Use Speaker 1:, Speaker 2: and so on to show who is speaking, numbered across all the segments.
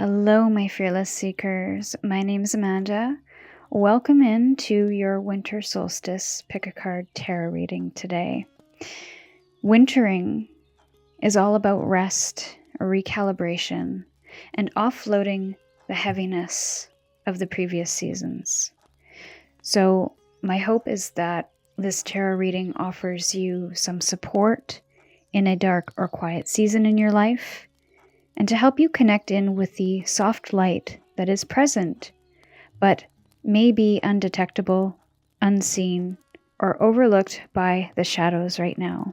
Speaker 1: Hello, my fearless seekers. My name is Amanda. Welcome into your Winter Solstice Pick a Card tarot reading today. Wintering is all about rest, recalibration, and offloading the heaviness of the previous seasons. So my hope is that this tarot reading offers you some support in a dark or quiet season in your life, and to help you connect in with the soft light that is present, but may be undetectable, unseen, or overlooked by the shadows right now.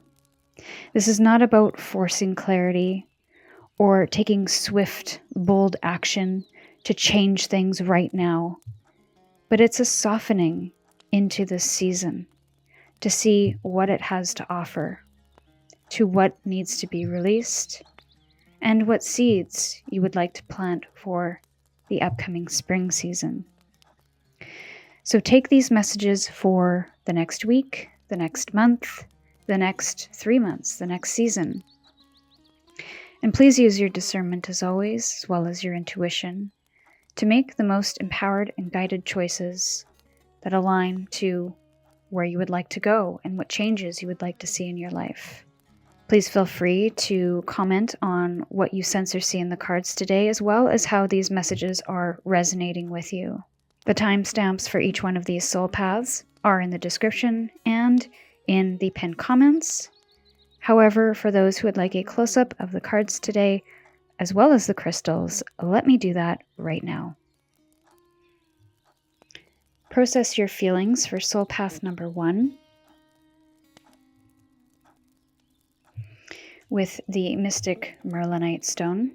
Speaker 1: This is not about forcing clarity or taking swift, bold action to change things right now, but it's a softening into this season to see what it has to offer, to what needs to be released, and what seeds you would like to plant for the upcoming spring season. So take these messages for the next week, the next month, the next 3 months, the next season. And please use your discernment as always, as well as your intuition, to make the most empowered and guided choices that align to where you would like to go and what changes you would like to see in your life. Please feel free to comment on what you sense or see in the cards today, as well as how these messages are resonating with you. The timestamps for each one of these soul paths are in the description and in the pinned comments. However, for those who would like a close-up of the cards today, as well as the crystals, let me do that right now. Process your feelings for soul path number 1. With the Mystic Merlinite stone.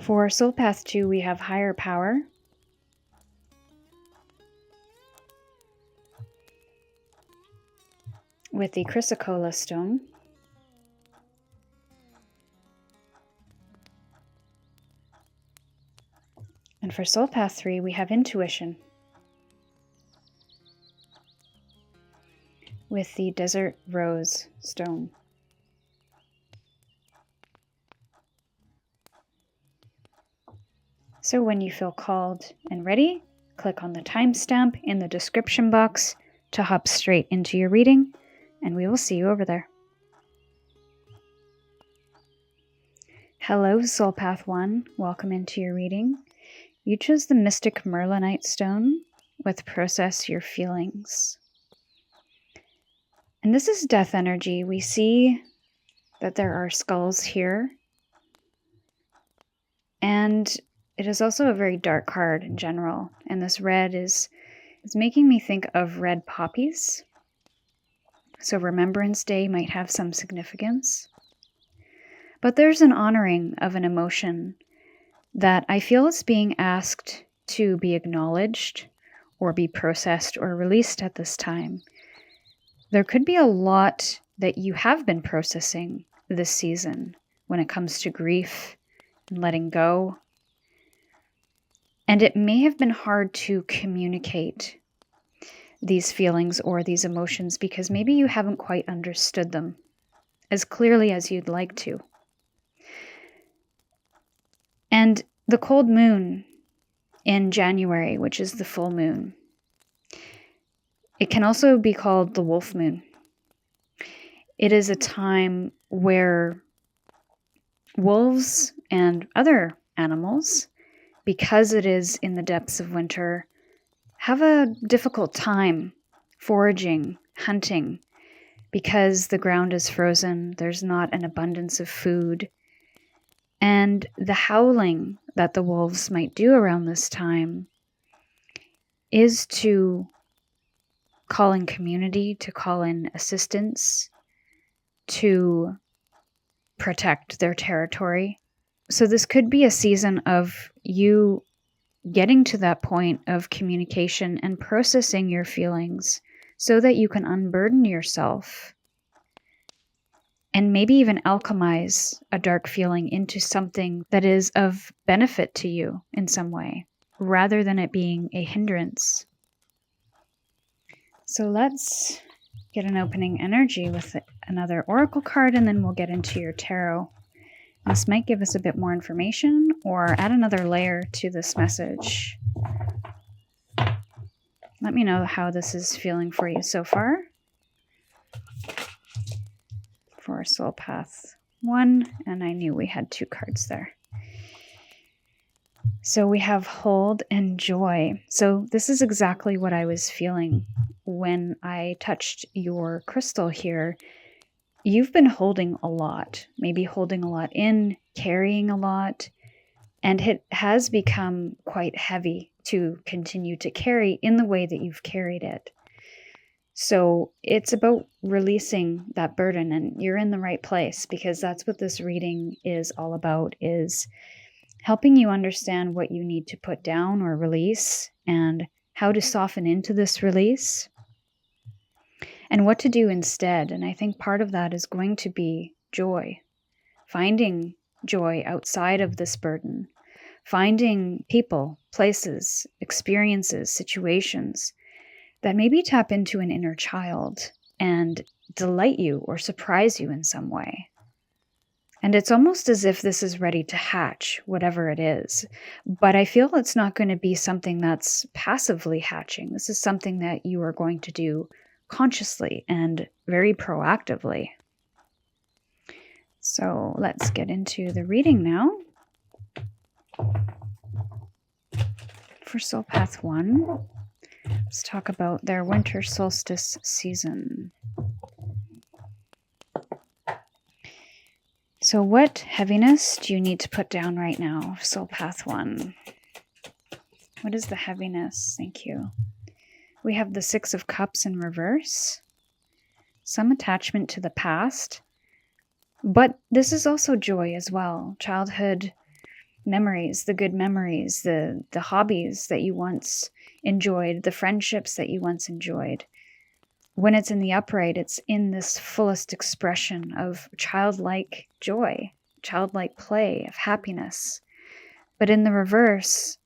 Speaker 1: For Soul Path 2, we have Higher Power. With the Chrysocolla stone. And for Soul Path 3, we have Intuition. With the Dessert Rose stone. So when you feel called and ready, click on the timestamp in the description box to hop straight into your reading, and we will see you over there. Hello, Soul Path 1. Welcome into your reading. You chose the Mystic Merlinite stone with Process Your Feelings. And this is death energy. We see that there are skulls here. And it is also a very dark card in general. And this red is making me think of red poppies. So Remembrance Day might have some significance. But there's an honoring of an emotion that I feel is being asked to be acknowledged or be processed or released at this time. There could be a lot that you have been processing this season when it comes to grief and letting go. And it may have been hard to communicate these feelings or these emotions because maybe you haven't quite understood them as clearly as you'd like to. And the cold moon in January, which is the full moon, it can also be called the wolf moon. It is a time where wolves and other animals, because it is in the depths of winter, have a difficult time foraging, hunting, because the ground is frozen, there's not an abundance of food. And the howling that the wolves might do around this time is to call in community, to call in assistance, to protect their territory. So this could be a season of you getting to that point of communication and processing your feelings so that you can unburden yourself and maybe even alchemize a dark feeling into something that is of benefit to you in some way, rather than it being a hindrance. So let's get an opening energy with another oracle card, and then we'll get into your tarot. This might give us a bit more information or add another layer to this message. Let me know how this is feeling for you so far. For Soul Path 1, and I knew we had 2 cards there. So we have hold and joy. So this is exactly what I was feeling when I touched your crystal here. You've been holding a lot, maybe holding a lot in, carrying a lot, and it has become quite heavy to continue to carry in the way that you've carried it. So it's about releasing that burden, and you're in the right place, because that's what this reading is all about, is helping you understand what you need to put down or release and how to soften into this release and what to do instead. And I think part of that is going to be joy, finding joy outside of this burden, finding people, places, experiences, situations that maybe tap into an inner child and delight you or surprise you in some way. And it's almost as if this is ready to hatch, whatever it is. But I feel it's not going to be something that's passively hatching. This is something that you are going to do consciously and very proactively. So let's get into the reading now. For Soul Path 1, let's talk about their winter solstice season. So what heaviness do you need to put down right now, Soul Path 1? What is the heaviness? Thank you. We have the 6 of Cups in reverse. Some attachment to the past. But this is also joy as well. Childhood memories, the good memories, the hobbies that you once enjoyed, the friendships that you once enjoyed. When it's in the upright, it's in this fullest expression of childlike joy, childlike play, of happiness. But in the reverse,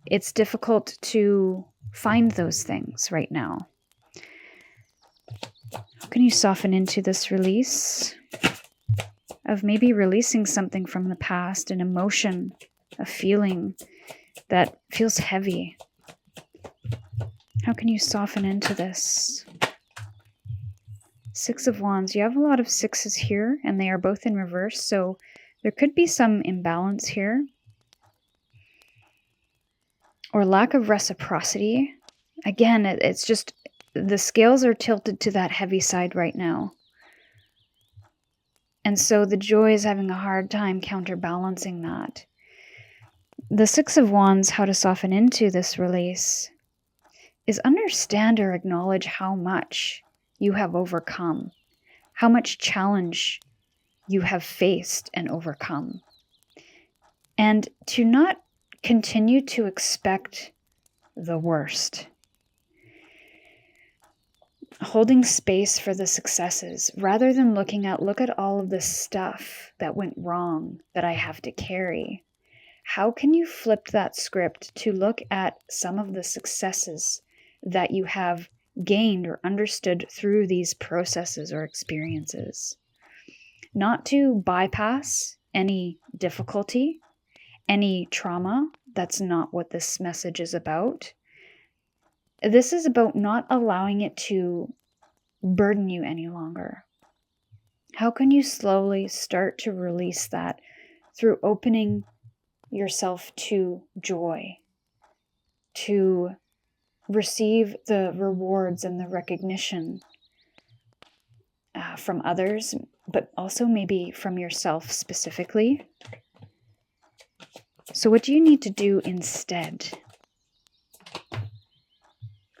Speaker 1: it's difficult to find those things right now. How can you soften into this release of maybe releasing something from the past, an emotion, a feeling that feels heavy? How can you soften into this? 6 of Wands. You have a lot of 6s here, and they are both in reverse, so there could be some imbalance here. Or lack of reciprocity. Again, it's just the scales are tilted to that heavy side right now. And so the joy is having a hard time counterbalancing that. The 6 of Wands, how to soften into this release, is understand or acknowledge how much you have overcome, how much challenge you have faced and overcome, and to not continue to expect the worst. Holding space for the successes, rather than look at all of the stuff that went wrong that I have to carry. How can you flip that script to look at some of the successes that you have gained or understood through these processes or experiences? Not to bypass any difficulty, any trauma. That's not what this message is about. This is about not allowing it to burden you any longer. How can you slowly start to release that through opening yourself to joy, to receive the rewards and the recognition from others, but also maybe from yourself specifically? So what do you need to do instead?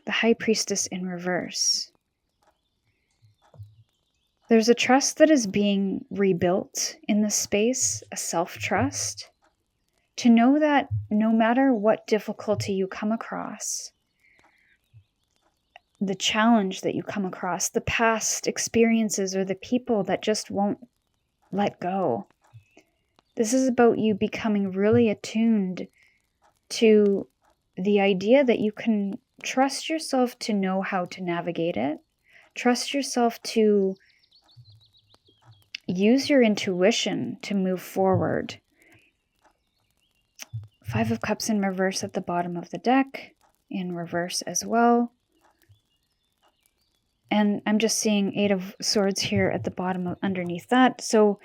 Speaker 1: The High Priestess in reverse. There's a trust that is being rebuilt in this space, a self-trust, to know that no matter what difficulty you come across, the challenge that you come across, the past experiences or the people that just won't let go. This is about you becoming really attuned to the idea that you can trust yourself to know how to navigate it, Trust yourself to use your intuition to move forward. 5 of Cups in reverse at the bottom of the deck, in reverse as well. And I'm just seeing 8 of Swords here at the bottom of underneath that. So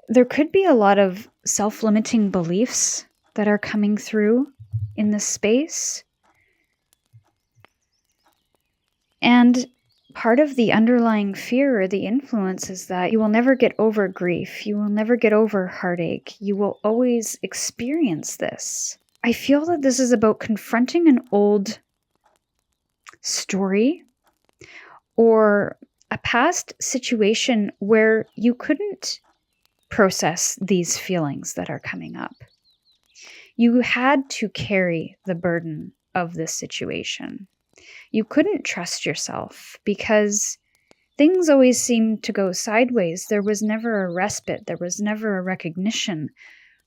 Speaker 1: there could be a lot of self-limiting beliefs that are coming through in this space. And part of the underlying fear or the influence is that you will never get over grief. You will never get over heartache. You will always experience this. I feel that this is about confronting an old story or a past situation where you couldn't process these feelings that are coming up. You had to carry the burden of this situation. You couldn't trust yourself because things always seemed to go sideways. There was never a respite. There was never a recognition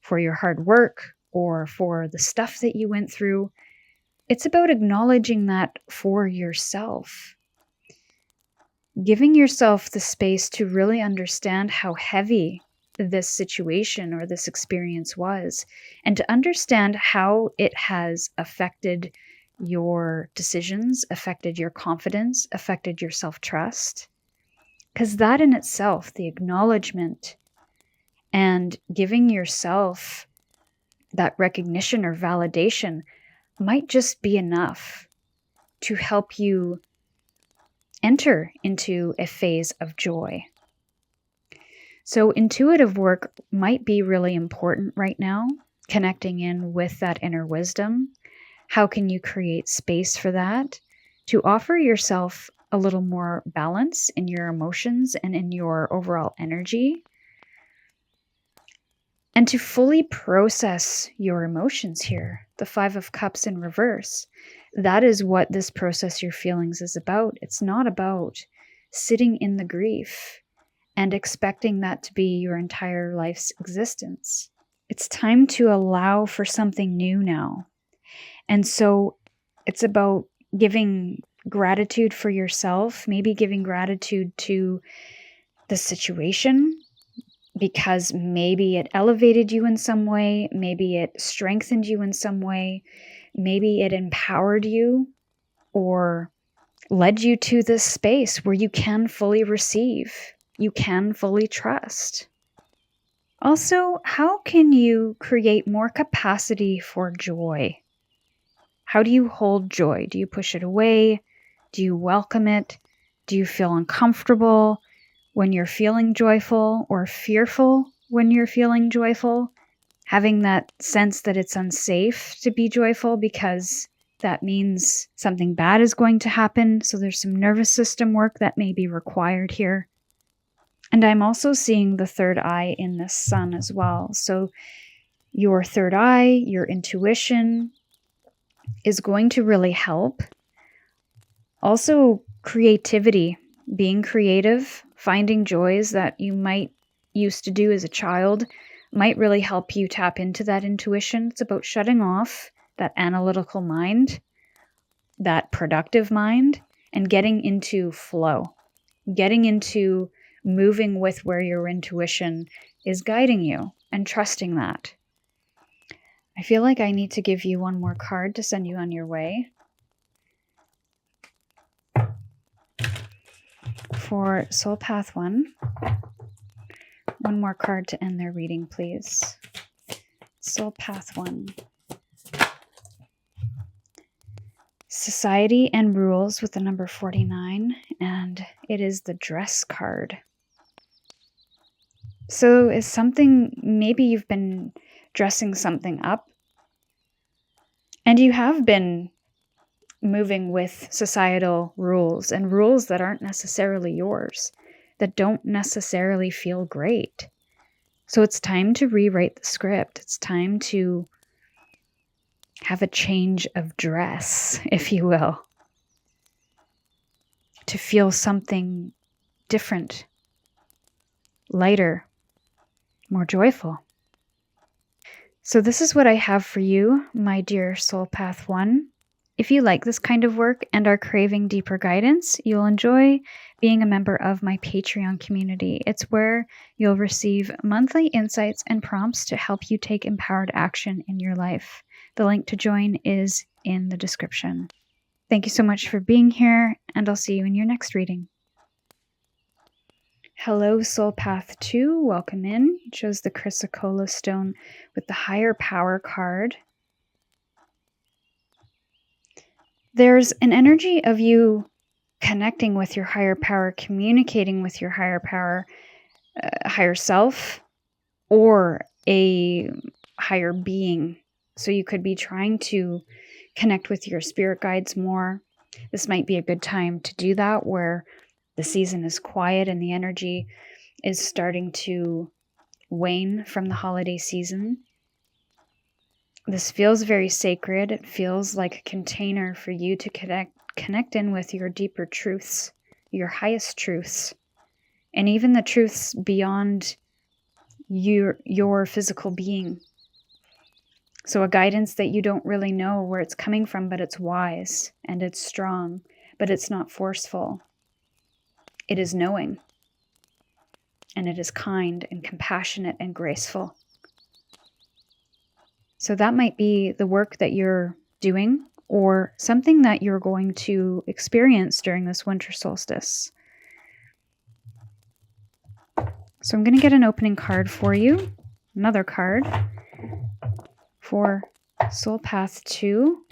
Speaker 1: for your hard work or for the stuff that you went through. It's about acknowledging that for yourself. Giving yourself the space to really understand how heavy this situation or this experience was, and to understand how it has affected your decisions, affected your confidence, affected your self-trust. Because that in itself, the acknowledgement and giving yourself that recognition or validation might just be enough to help you enter into a phase of joy. So intuitive work might be really important right now, connecting in with that inner wisdom. How can you create space for that? To offer yourself a little more balance in your emotions and in your overall energy. And to fully process your emotions here, the 5 of Cups in reverse. That is what this process your feelings is about. It's not about sitting in the grief and expecting that to be your entire life's existence. It's time to allow for something new now. And so it's about giving gratitude for yourself, maybe giving gratitude to the situation because maybe it elevated you in some way, maybe it strengthened you in some way, maybe it empowered you or led you to this space where you can fully receive, you can fully trust. Also, how can you create more capacity for joy? How do you hold joy? Do you push it away? Do you welcome it? Do you feel uncomfortable when you're feeling joyful or fearful when you're feeling joyful? Having that sense that it's unsafe to be joyful because that means something bad is going to happen. So there's some nervous system work that may be required here. And I'm also seeing the third eye in this sun as well. So your third eye, your intuition is going to really help. Also, creativity, being creative, finding joys that you might used to do as a child might really help you tap into that intuition. It's about shutting off that analytical mind, that productive mind, and getting into flow, getting into moving with where your intuition is guiding you and trusting that. I feel like I need to give you one more card to send you on your way. For Soul Path 1, one more card to end their reading, please. Soul Path 1. Society and Rules with the number 49, and it is the Dress card. So is something, maybe you've been dressing something up, and you have been moving with societal rules and rules that aren't necessarily yours, that don't necessarily feel great. So it's time to rewrite the script. It's time to have a change of dress, if you will, to feel something different, lighter, more joyful. So this is what I have for you, my dear Soul Path 1. If you like this kind of work and are craving deeper guidance, you'll enjoy being a member of my Patreon community. It's where you'll receive monthly insights and prompts to help you take empowered action in your life. The link to join is in the description. Thank you so much for being here, and I'll see you in your next reading. Hello, Soul Path 2. Welcome in. It shows the Chrysocolla stone with the Higher Power card. There's an energy of you connecting with your higher power, communicating with your higher power, higher self, or a higher being. So you could be trying to connect with your spirit guides more. This might be a good time to do that, where the season is quiet and the energy is starting to wane from the holiday season. This feels very sacred. It feels like a container for you to connect in with your deeper truths, your highest truths, and even the truths beyond your physical being. So a guidance that you don't really know where it's coming from, but it's wise and it's strong, but it's not forceful. It is knowing, and it is kind and compassionate and graceful. So that might be the work that you're doing, or something that you're going to experience during this winter solstice. So I'm going to get an opening card for you, another card for Soul Path 2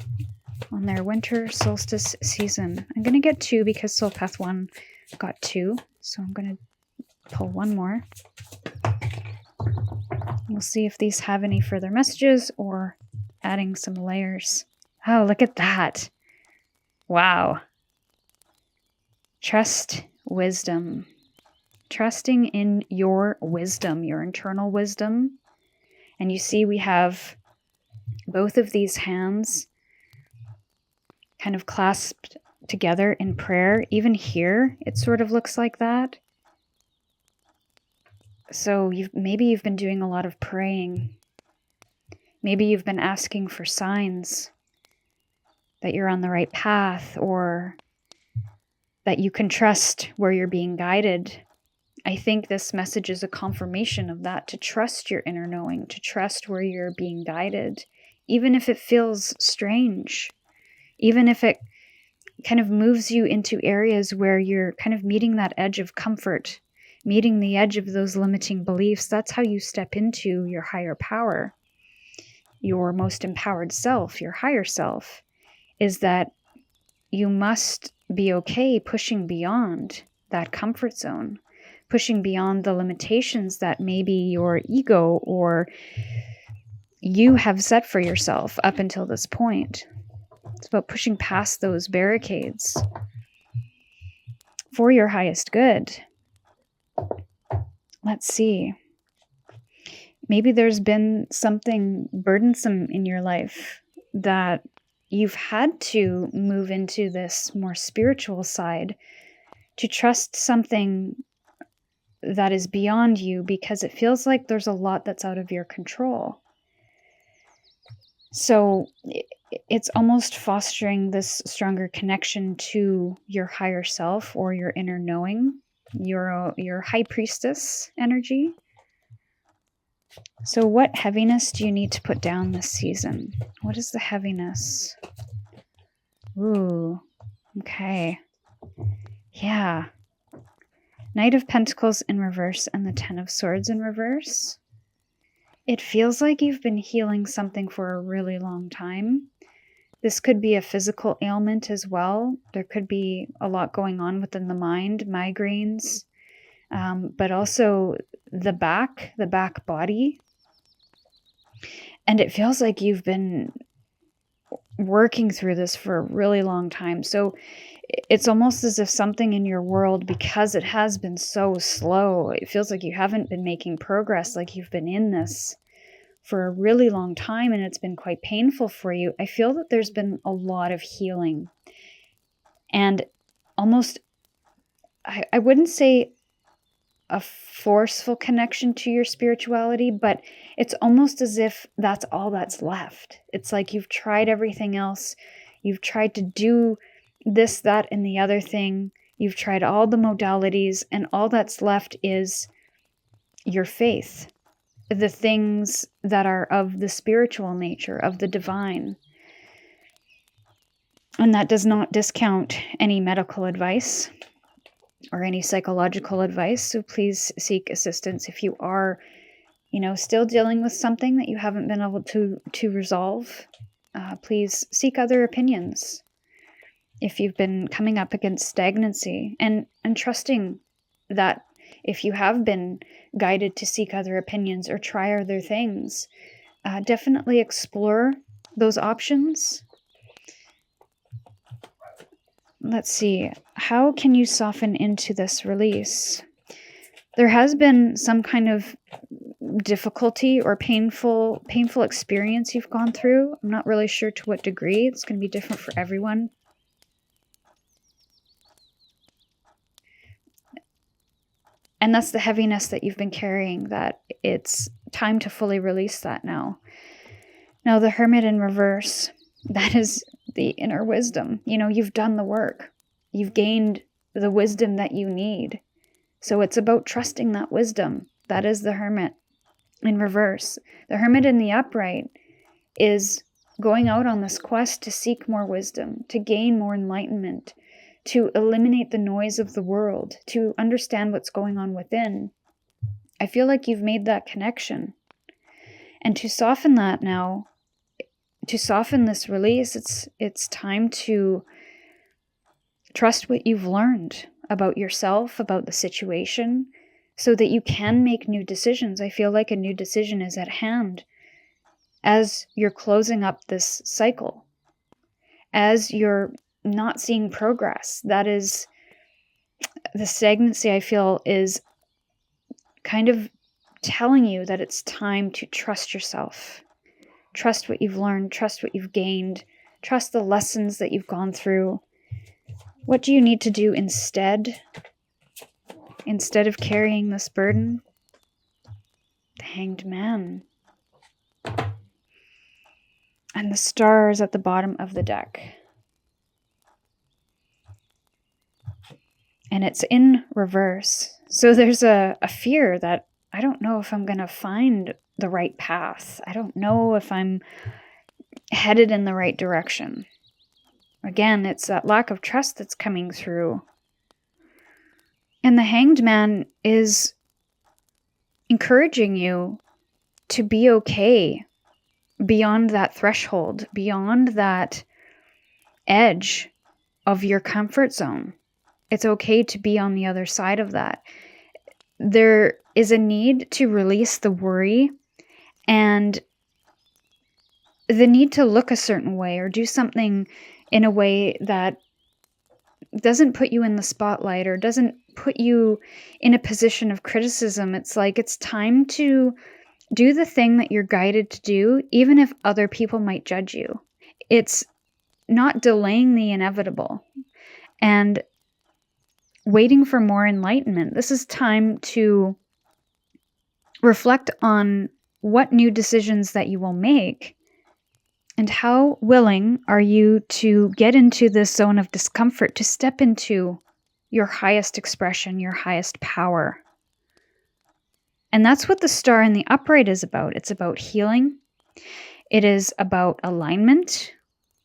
Speaker 1: on their winter solstice season. I'm going to get 2 because Soul Path 1 got 2, so I'm going to pull one more. We'll see if these have any further messages or adding some layers. Oh, look at that. Wow. Trust wisdom. Trusting in your wisdom, your internal wisdom. And you see we have both of these hands kind of clasped together in prayer. Even here, it sort of looks like that. So maybe you've been doing a lot of praying. Maybe you've been asking for signs that you're on the right path, or that you can trust where you're being guided. I think this message is a confirmation of that, to trust your inner knowing, to trust where you're being guided, even if it feels strange, even if it kind of moves you into areas where you're kind of meeting that edge of comfort, meeting the edge of those limiting beliefs. That's how you step into your higher power, your most empowered self, your higher self, is that you must be okay pushing beyond that comfort zone, pushing beyond the limitations that maybe your ego or you have set for yourself up until this point. It's about pushing past those barricades for your highest good. Let's see. Maybe there's been something burdensome in your life that you've had to move into this more spiritual side, to trust something that is beyond you, because it feels like there's a lot that's out of your control. So it's almost fostering this stronger connection to your higher self, or your inner knowing, your high priestess energy. So what heaviness do you need to put down this season? What is the heaviness? Ooh, okay. Yeah. Knight of Pentacles in reverse and the Ten of Swords in reverse. It feels like you've been healing something for a really long time. This could be a physical ailment as well. There could be a lot going on within the mind, migraines, but also the back body. And it feels like you've been working through this for a really long time. So it's almost as if something in your world, because it has been so slow, it feels like you haven't been making progress, like you've been in this for a really long time and it's been quite painful for you. I feel that there's been a lot of healing, and almost, I wouldn't say a forceful connection to your spirituality, but it's almost as if that's all that's left. It's like you've tried everything else. You've tried to do this, that, and the other thing. You've tried all the modalities, and all that's left is your faith, the things that are of the spiritual nature, of the divine. And that does not discount any medical advice or any psychological advice. So please seek assistance if you are, still dealing with something that you haven't been able to resolve. Please seek other opinions if you've been coming up against stagnancy, and trusting that if you have been guided to seek other opinions or try other things, definitely explore those options. Let's see. How can you soften into this release? There has been some kind of difficulty or painful experience you've gone through. I'm not really sure to what degree. It's going to be different for everyone. And that's the heaviness that you've been carrying, that it's time to fully release that now. Now, the Hermit in reverse, that is the inner wisdom. You've done the work. You've gained the wisdom that you need. So it's about trusting that wisdom. That is the Hermit in reverse. The Hermit in the upright is going out on this quest to seek more wisdom, to gain more enlightenment, to eliminate the noise of the world, to understand what's going on within. I feel like you've made that connection. And to soften that now, to soften this release, it's time to trust what you've learned about yourself, about the situation, so that you can make new decisions. I feel like a new decision is at hand as you're closing up this cycle, as you're not seeing progress. That is the stagnancy, I feel, is kind of telling you that it's time to trust yourself. Trust what you've learned, trust what you've gained, trust the lessons that you've gone through. What do you need to do instead? Instead of carrying this burden? The Hanged Man. And the stars at the bottom of the deck. And it's in reverse. So there's a fear that I don't know if I'm going to find the right path. I don't know if I'm headed in the right direction. Again, it's that lack of trust that's coming through. And the Hanged Man is encouraging you to be okay beyond that threshold, beyond that edge of your comfort zone. It's okay to be on the other side of that. There is a need to release the worry and the need to look a certain way or do something in a way that doesn't put you in the spotlight or doesn't put you in a position of criticism. It's like it's time to do the thing that you're guided to do, even if other people might judge you. It's not delaying the inevitable and waiting for more enlightenment. This is time to reflect on what new decisions that you will make and how willing are you to get into this zone of discomfort, to step into your highest expression, your highest power. And that's what the star in the upright is about. It's about healing. It is about alignment.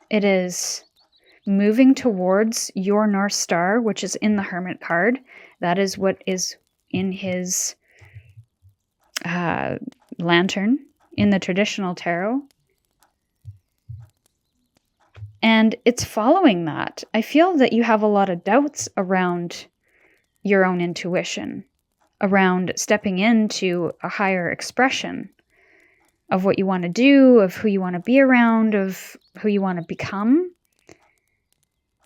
Speaker 1: It is moving towards your North Star, which is in the Hermit card. That is what is in his lantern in the traditional tarot. And it's following that. I feel that you have a lot of doubts around your own intuition, around stepping into a higher expression of what you want to do, of who you want to be around, of who you want to become.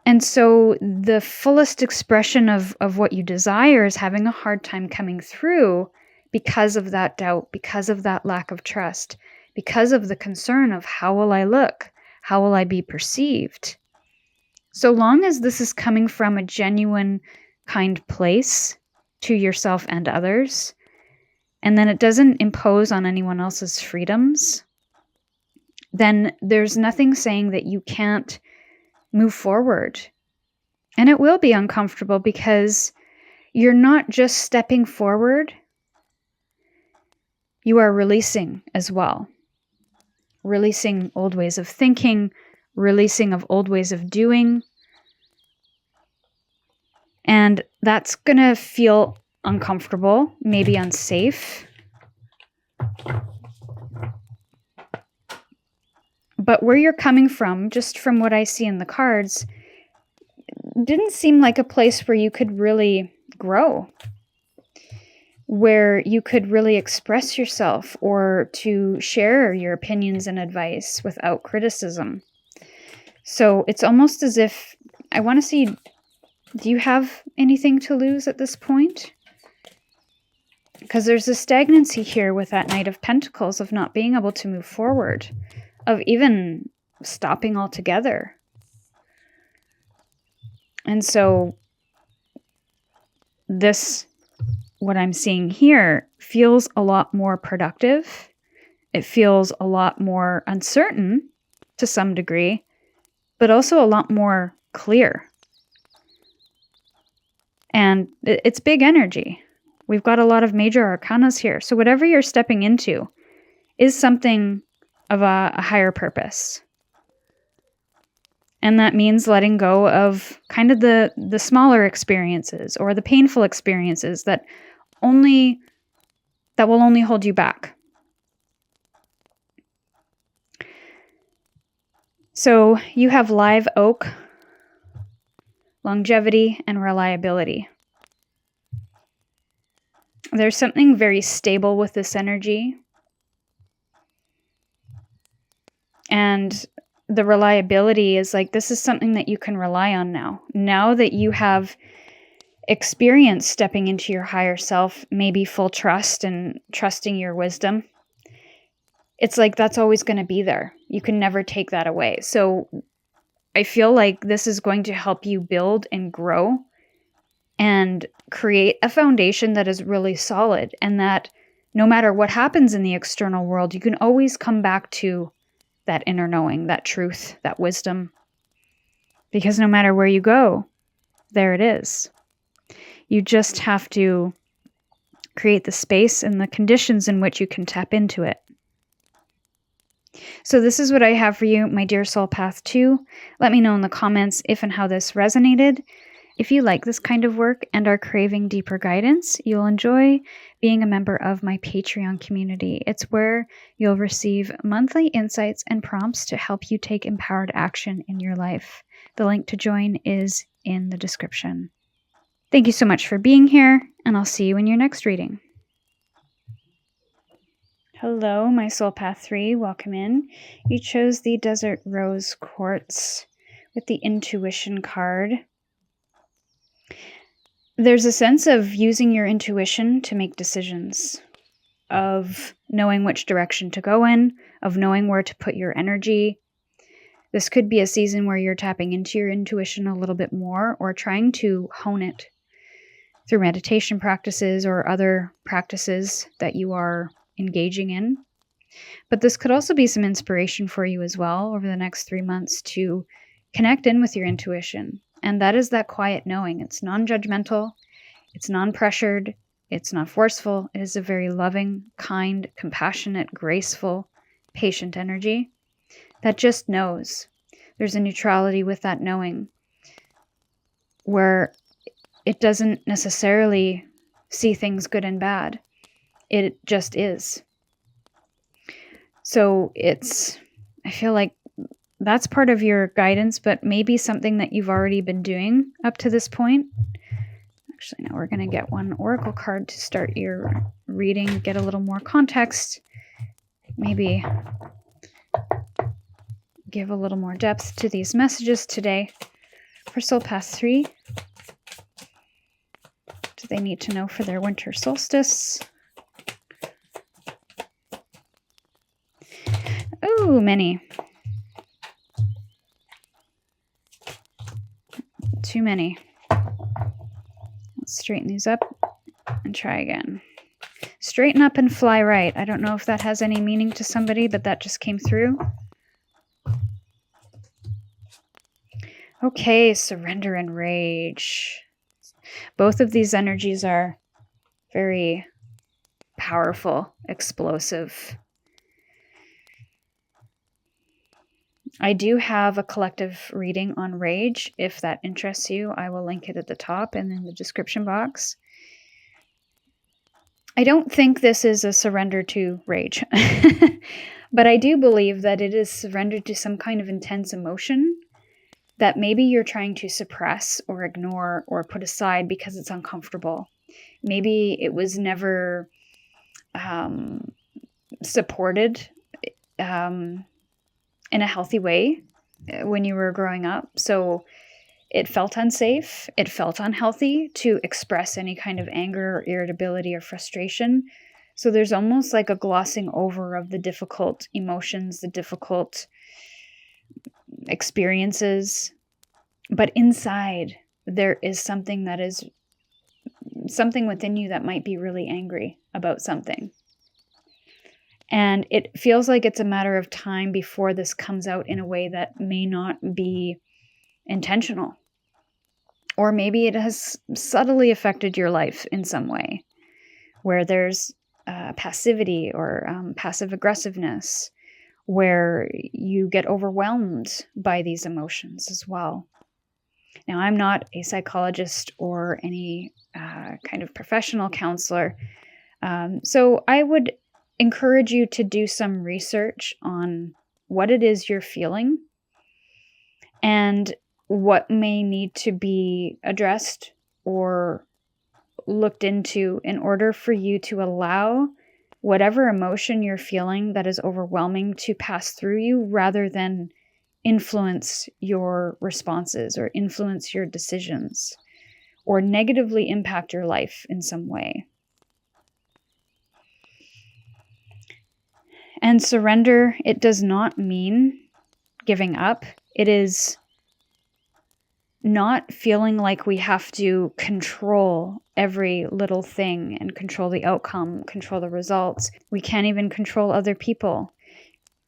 Speaker 1: And so the fullest expression of what you desire is having a hard time coming through because of that doubt, because of that lack of trust, because of the concern of how will I look? How will I be perceived? So long as this is coming from a genuine, kind place to yourself and others, and then it doesn't impose on anyone else's freedoms, then there's nothing saying that you can't move forward. And it will be uncomfortable because you're not just stepping forward, you are releasing as well. Releasing old ways of thinking, releasing of old ways of doing. And that's going to feel uncomfortable, maybe unsafe. But where you're coming from, just from what I see in the cards, didn't seem like a place where you could really grow, where you could really express yourself or to share your opinions and advice without criticism. So it's almost as if, I want to see, do you have anything to lose at this point? Because there's a stagnancy here with that Knight of Pentacles of not being able to move forward, of even stopping altogether. And so this, what I'm seeing here, feels a lot more productive. It feels a lot more uncertain to some degree, but also a lot more clear. And it's big energy. We've got a lot of major arcanas here. So whatever you're stepping into is something of a higher purpose. And that means letting go of kind of the smaller experiences or the painful experiences that will only hold you back. So you have live oak, longevity, and reliability. There's something very stable with this energy. And the reliability is like, this is something that you can rely on now. Now that you have experience stepping into your higher self, maybe full trust and trusting your wisdom, it's like that's always going to be there. You can never take that away. So I feel like this is going to help you build and grow and create a foundation that is really solid, and that no matter what happens in the external world, you can always come back to that inner knowing, that truth, that wisdom. Because no matter where you go, there it is. You just have to create the space and the conditions in which you can tap into it. So this is what I have for you, my dear Soul Path 2. Let me know in the comments if and how this resonated. If you like this kind of work and are craving deeper guidance, you'll enjoy being a member of my Patreon community. It's where you'll receive monthly insights and prompts to help you take empowered action in your life. The link to join is in the description. Thank you so much for being here, and I'll see you in your next reading. Hello, my Soul Path 3. Welcome in. You chose the Desert Rose Quartz with the Intuition card. There's a sense of using your intuition to make decisions, of knowing which direction to go in, of knowing where to put your energy. This could be a season where you're tapping into your intuition a little bit more, or trying to hone it through meditation practices or other practices that you are engaging in. But this could also be some inspiration for you as well over the next 3 months to connect in with your intuition. And that is that quiet knowing. It's non-judgmental, it's non-pressured, it's not forceful. It is a very loving, kind, compassionate, graceful, patient energy that just knows. There's a neutrality with that knowing where it doesn't necessarily see things good and bad. It just is. So I feel like that's part of your guidance, but maybe something that you've already been doing up to this point. Actually, now we're going to get one oracle card to start your reading, get a little more context, maybe give a little more depth to these messages today. For Soul Path 3, do they need to know for their winter solstice? Oh, many. Too many. Let's straighten these up and try again. Straighten up and fly right. I don't know if that has any meaning to somebody, but that just came through. Okay, surrender and rage. Both of these energies are very powerful, explosive. I do have a collective reading on rage. If that interests you, I will link it at the top and in the description box. I don't think this is a surrender to rage, but I do believe that it is surrender to some kind of intense emotion that maybe you're trying to suppress or ignore or put aside because it's uncomfortable. Maybe it was never supported in a healthy way when you were growing up. So it felt unsafe. It felt unhealthy to express any kind of anger or irritability or frustration. So there's almost like a glossing over of the difficult emotions, the difficult experiences. But inside, there is something within you that might be really angry about something. And it feels like it's a matter of time before this comes out in a way that may not be intentional. Or maybe it has subtly affected your life in some way, where there's passivity or passive aggressiveness, where you get overwhelmed by these emotions as well. Now, I'm not a psychologist or any kind of professional counselor, so I would encourage you to do some research on what it is you're feeling and what may need to be addressed or looked into in order for you to allow whatever emotion you're feeling that is overwhelming to pass through you rather than influence your responses or influence your decisions or negatively impact your life in some way. And surrender, it does not mean giving up. It is not feeling like we have to control every little thing and control the outcome, control the results. We can't even control other people.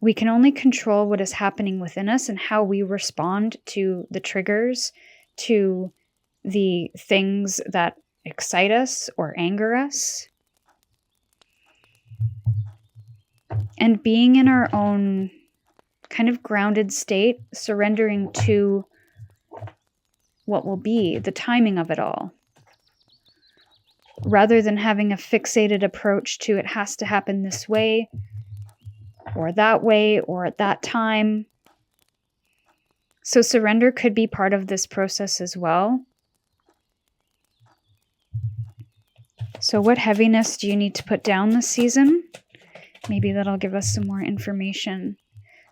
Speaker 1: We can only control what is happening within us and how we respond to the triggers, to the things that excite us or anger us. And being in our own kind of grounded state, surrendering to what will be, the timing of it all, rather than having a fixated approach to it has to happen this way or that way or at that time. So surrender could be part of this process as well. So what heaviness do you need to put down this season? Maybe that'll give us some more information.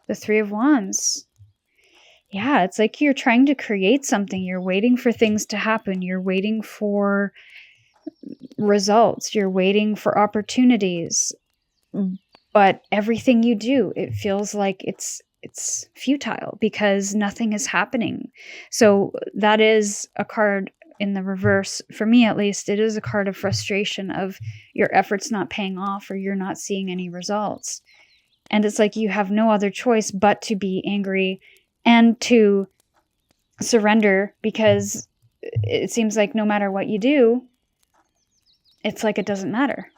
Speaker 1: The Three of Wands. Yeah, it's like you're trying to create something. You're waiting for things to happen. You're waiting for results. You're waiting for opportunities. But everything you do, it feels like it's futile because nothing is happening. So that is a card in the reverse. For me, at least, it is a card of frustration of your efforts not paying off or you're not seeing any results. And it's like you have no other choice but to be angry and to surrender because it seems like no matter what you do, it's like it doesn't matter.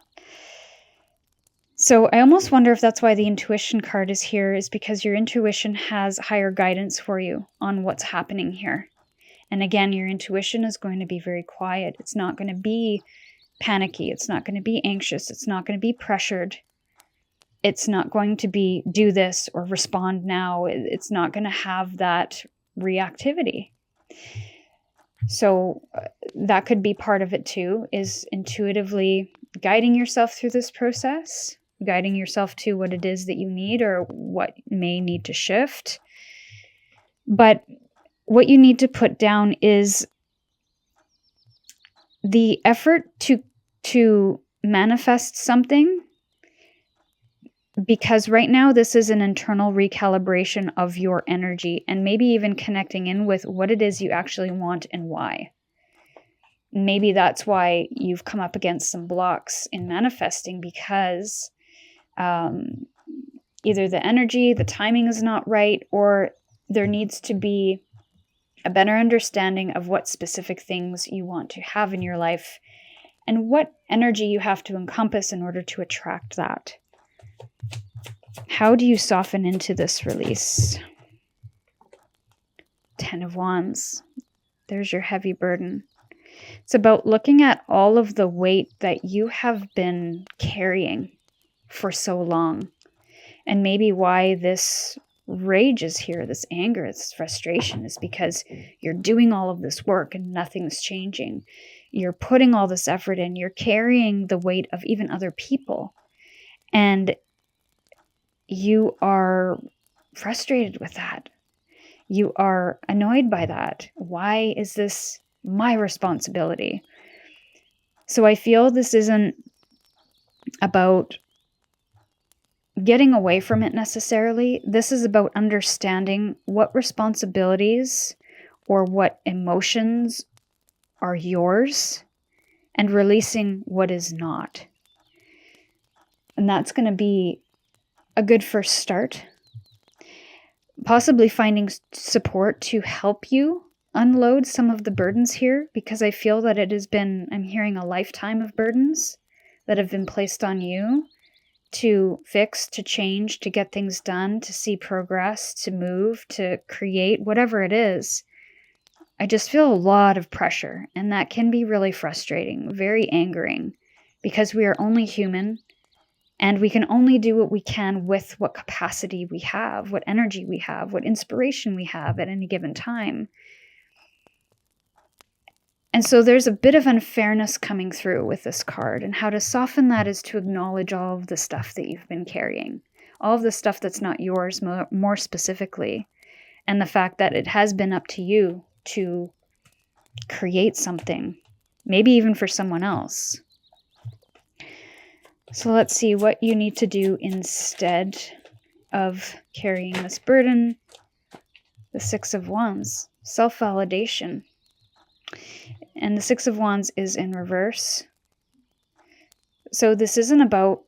Speaker 1: So I almost wonder if that's why the intuition card is here, is because your intuition has higher guidance for you on what's happening here. And again, your intuition is going to be very quiet. It's not going to be panicky. It's not going to be anxious. It's not going to be pressured. It's not going to be do this or respond now. It's not going to have that reactivity. So that could be part of it too, is intuitively guiding yourself through this process, guiding yourself to what it is that you need or what may need to shift. But what you need to put down is the effort to manifest something, because right now this is an internal recalibration of your energy and maybe even connecting in with what it is you actually want and why. Maybe that's why you've come up against some blocks in manifesting, because either the energy, the timing is not right, or there needs to be a better understanding of what specific things you want to have in your life and what energy you have to encompass in order to attract that. How do you soften into this release? 10 of Wands. There's your heavy burden. It's about looking at all of the weight that you have been carrying for so long, and maybe why this rage is here, this anger, this frustration, is because you're doing all of this work and nothing's changing. You're putting all this effort in, you're carrying the weight of even other people, and you are frustrated with that. You are annoyed by that. Why is this my responsibility? So I feel this isn't about getting away from it necessarily. This is about understanding what responsibilities or what emotions are yours and releasing what is not. And that's going to be a good first start. Possibly finding support to help you unload some of the burdens here, because I feel that it has been, I'm hearing, a lifetime of burdens that have been placed on you to fix, to change, to get things done, to see progress, to move, to create, whatever it is. I just feel a lot of pressure, and that can be really frustrating, very angering, because we are only human. And we can only do what we can with what capacity we have, what energy we have, what inspiration we have at any given time. And so there's a bit of unfairness coming through with this card, and how to soften that is to acknowledge all of the stuff that you've been carrying, all of the stuff that's not yours more specifically, and the fact that it has been up to you to create something, maybe even for someone else. So let's see what you need to do instead of carrying this burden. The Six of Wands, self-validation. And the Six of Wands is in reverse. So this isn't about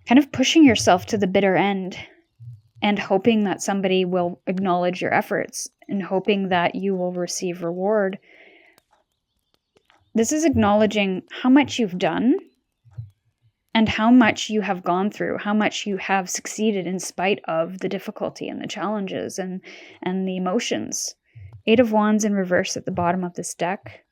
Speaker 1: kind of pushing yourself to the bitter end and hoping that somebody will acknowledge your efforts and hoping that you will receive reward. This is acknowledging how much you've done and how much you have gone through, how much you have succeeded in spite of the difficulty and the challenges and the emotions. Eight of Wands in reverse at the bottom of this deck.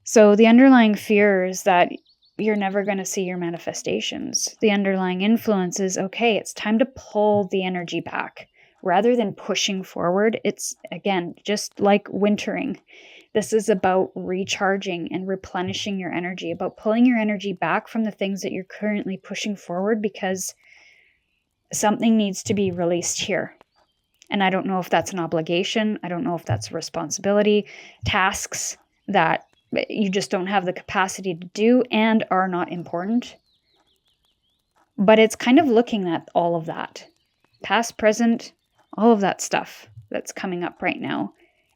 Speaker 1: So the underlying fear is that you're never going to see your manifestations. The underlying influence is, okay, it's time to pull the energy back. Rather than pushing forward, it's, again, just like wintering. This is about recharging and replenishing your energy, about pulling your energy back from the things that you're currently pushing forward, because something needs to be released here. And I don't know if that's an obligation. I don't know if that's a responsibility, tasks that you just don't have the capacity to do and are not important. But it's kind of looking at all of that, past, present, all of that stuff that's coming up right now,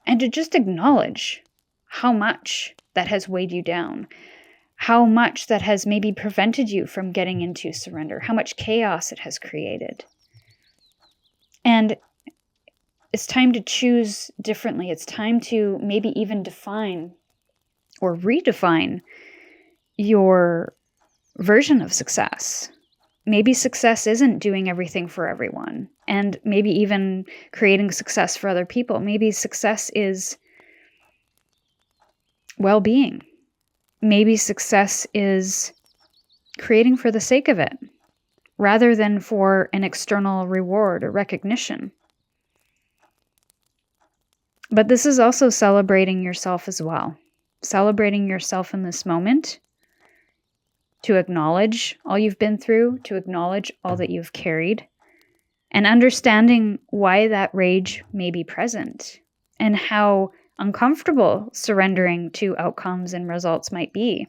Speaker 1: and to just acknowledge how much that has weighed you down, how much that has maybe prevented you from getting into surrender, how much chaos it has created. And it's time to choose differently. It's time to maybe even define or redefine your version of success. Maybe success isn't doing everything for everyone, and maybe even creating success for other people. Maybe success is well-being. Maybe success is creating for the sake of it, rather than for an external reward or recognition. But this is also celebrating yourself as well. Celebrating yourself in this moment, to acknowledge all you've been through, to acknowledge all that you've carried, and understanding why that rage may be present and how uncomfortable surrendering to outcomes and results might be.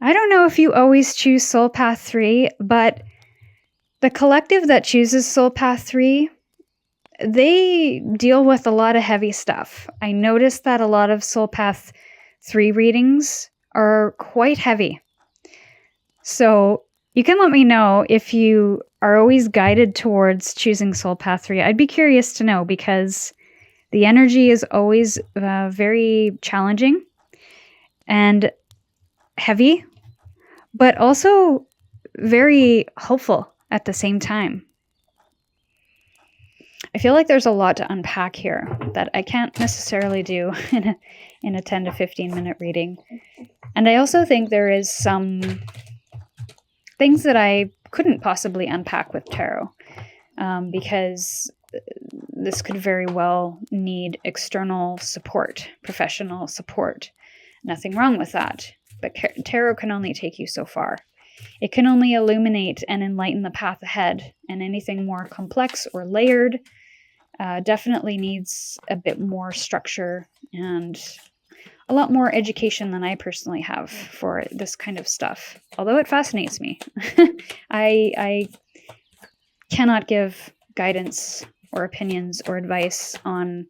Speaker 1: I don't know if you always choose Soul Path 3, but the collective that chooses Soul Path 3, they deal with a lot of heavy stuff. I noticed that a lot of Soul Path 3 readings are quite heavy. So you can let me know if you are always guided towards choosing Soul Path 3, I'd be curious to know, because the energy is always very challenging and heavy, but also very hopeful at the same time. I feel like there's a lot to unpack here that I can't necessarily do in a 10 to 15 minute reading. And I also think there is some things that I couldn't possibly unpack with tarot, because this could very well need external support, professional support. Nothing wrong with that, but tarot can only take you so far. It can only illuminate and enlighten the path ahead, and anything more complex or layered definitely needs a bit more structure and a lot more education than I personally have for this kind of stuff. Although it fascinates me. I cannot give guidance or opinions or advice on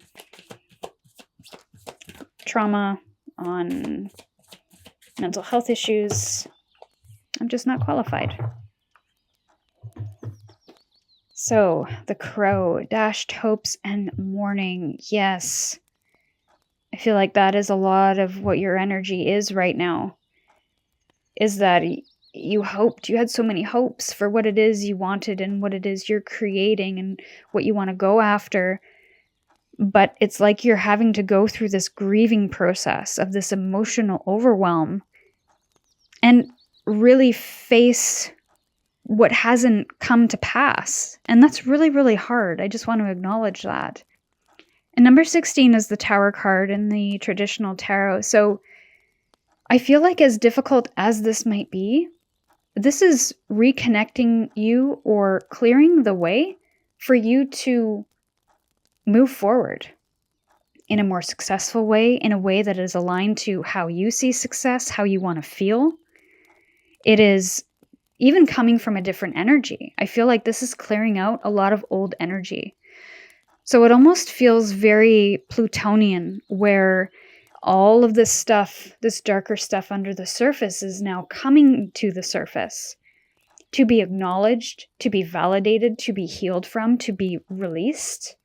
Speaker 1: trauma, on mental health issues. I'm just not qualified. So, the crow, dashed hopes and mourning. Yes. I feel like that is a lot of what your energy is right now. Is that you hoped, you had so many hopes for what it is you wanted and what it is you're creating and what you want to go after. But it's like you're having to go through this grieving process of this emotional overwhelm and really face what hasn't come to pass. And that's really, really hard. I just want to acknowledge that. And number 16 is the Tower card in the traditional tarot. So I feel like, as difficult as this might be, this is reconnecting you or clearing the way for you to move forward in a more successful way, in a way that is aligned to how you see success, how you want to feel. It is even coming from a different energy. I feel like this is clearing out a lot of old energy. So it almost feels very Plutonian, where all of this stuff, this darker stuff under the surface, is now coming to the surface to be acknowledged, to be validated, to be healed from, to be released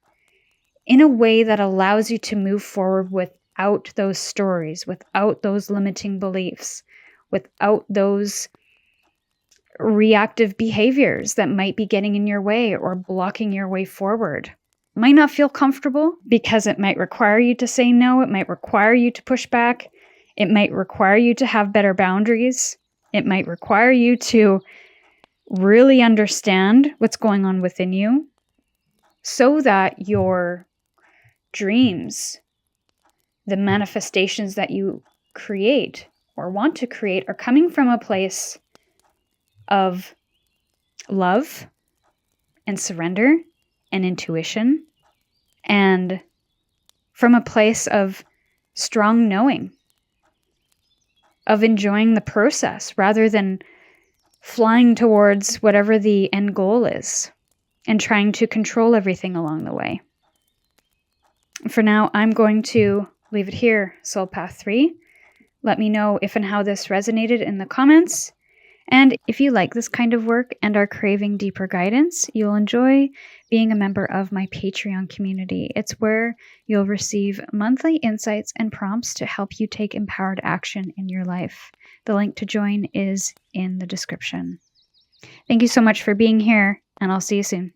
Speaker 1: in a way that allows you to move forward without those stories, without those limiting beliefs, without those reactive behaviors that might be getting in your way or blocking your way forward. Might not feel comfortable because it might require you to say no. It might require you to push back. It might require you to have better boundaries. It might require you to really understand what's going on within you so that your dreams, the manifestations that you create or want to create, are coming from a place of love and surrender and intuition, and from a place of strong knowing, of enjoying the process rather than flying towards whatever the end goal is and trying to control everything along the way. For now, I'm going to leave it here, Soul Path 3. Let me know if and how this resonated in the comments. And if you like this kind of work and are craving deeper guidance, you'll enjoy being a member of my Patreon community. It's where you'll receive monthly insights and prompts to help you take empowered action in your life. The link to join is in the description. Thank you so much for being here, and I'll see you soon.